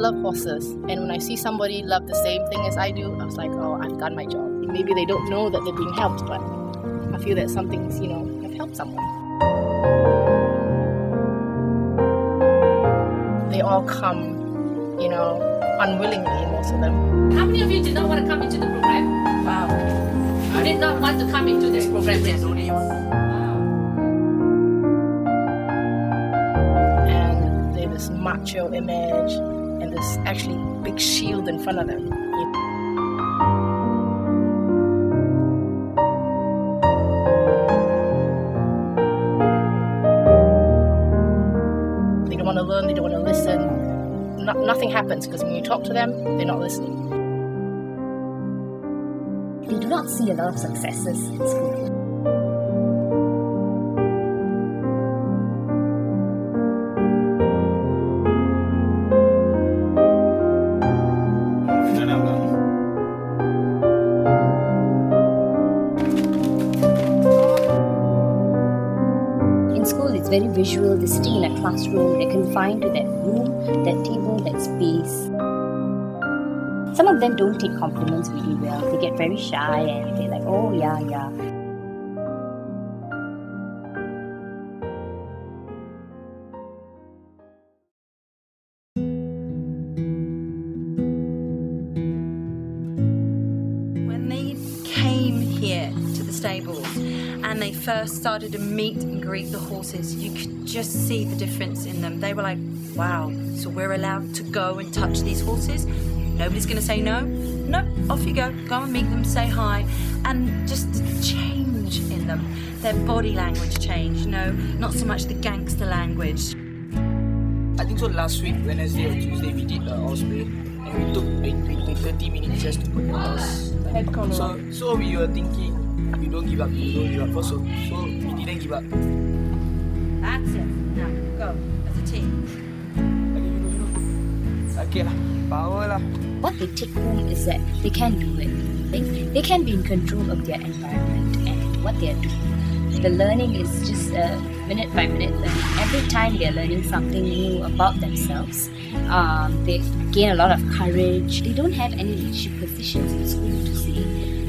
love horses, and when I see somebody love the same thing as I do, I was like, oh, I've done my job. Maybe they don't know that they're being helped, but I feel that some things, have helped someone. They all come, unwillingly, most of them. How many of you did not want to come into the program? Wow. You did not want to come into this program? Yes. And they have this macho image and this actually big shield in front of them. They don't want to learn, they don't want to listen. Nothing happens because when you talk to them, they're not listening. They do not see a lot of successes in school. In school, it's very visual. They stay in a classroom. They're confined to that room, that table, that space. Some of them don't take compliments really well. They get very shy and they're like, oh yeah. When they came here to the stables and they first started to meet and greet the horses, you could just see the difference in them. They were like, wow, so we're allowed to go and touch these horses? Nobody's going to say no? Nope, off you go. Go and meet them, say hi. And just the change in them. Their body language changed, not so much the gangster language. I think so last week, Wednesday or Tuesday, we did all spray. And we took maybe 30 minutes just to put the horse. Head color. So we were thinking, we don't give up. So we didn't give up. That's it. Now, go as a team. Okay lah, power lah. What they take home is that they can do it. They can be in control of their environment and what they are doing. The learning is just minute by minute learning. Every time they are learning something new about themselves, they gain a lot of courage. They don't have any leadership positions in school to see.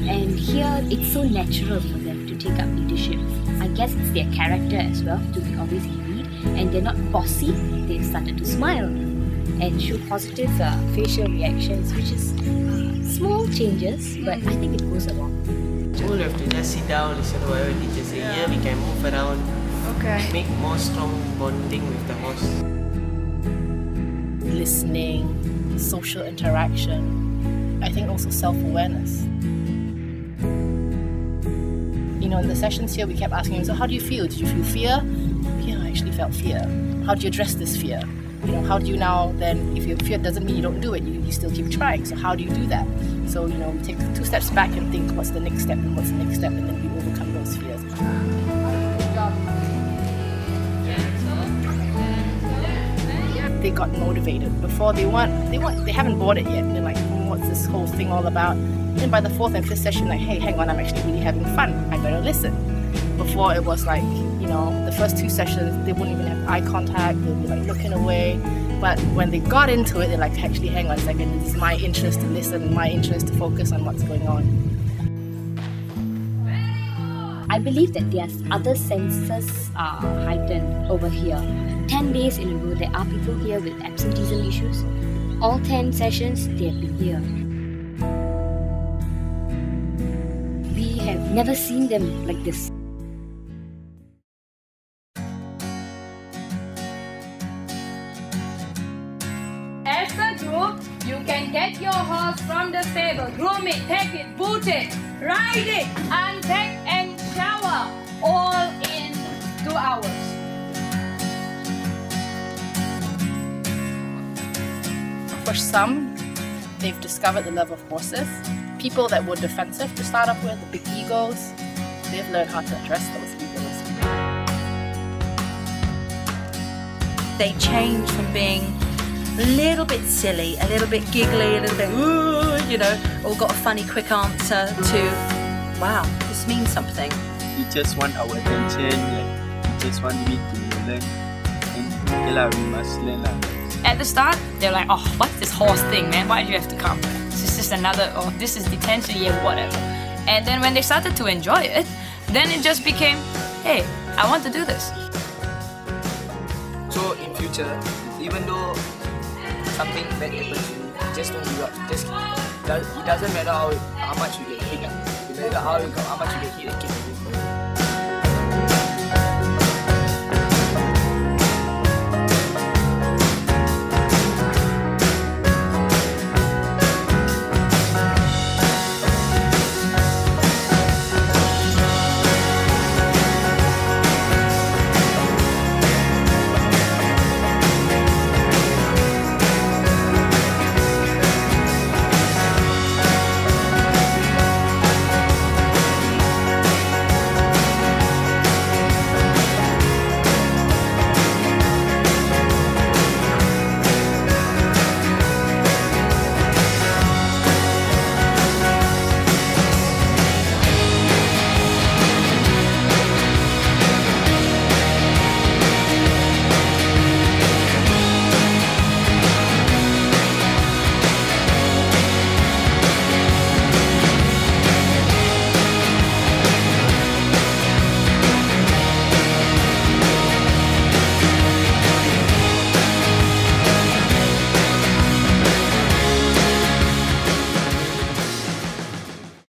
And here, it's so natural for them to take up leadership. I guess it's their character as well, to always lead. And they're not bossy. They've started to smile and show positive facial reactions, which is small changes, but I think it goes along. We have to just sit down, listen to whatever teacher say. Here we can move around, make more strong bonding with the horse. Listening, social interaction, I think also self-awareness. In the sessions here, we kept asking him, so how do you feel? Did you feel fear? Yeah, I actually felt fear. How do you address this fear? How do you now then, if your fear doesn't mean you don't do it, you still keep trying. So how do you do that? So, we take 2 steps back and think, what's the next step and what's the next step, and then we overcome those fears. They got motivated. Before they haven't bought it yet. They're like, what's this whole thing all about? And by the 4th and 5th session, like, hey, hang on, I'm actually really having fun. I better listen. Before it was like, the first 2 sessions, they wouldn't even have eye contact, they'd be like looking away. But when they got into it, they're like, actually, hang on a second, this is my interest to listen, my interest to focus on what's going on. I believe that their other senses are heightened over here. 10 days in a row, there are people here with absenteeism issues. All 10 sessions, they have been here. We have never seen them like this. As a group, you can get your horse from the stable, groom it, take it, boot it, ride it, unpack and shower, all in 2 hours. For some, they've discovered the love of horses. People that were defensive to start off with, the big egos, they've learned how to address those egos. They change from being a little bit silly, a little bit giggly, a little bit, ooh, or got a funny quick answer to, wow, this means something. Teachers want our attention, teachers want me to learn, and we must learn. At the start, they're like, oh, what's this horse thing, man? Why do you have to come? This is just another, oh, this is detention, yeah, whatever. And then when they started to enjoy it, then it just became, hey, I want to do this. So in future, even though something bad happens to you, just don't give up. It doesn't matter how much you get hit. It matters how much you get hit and keep moving.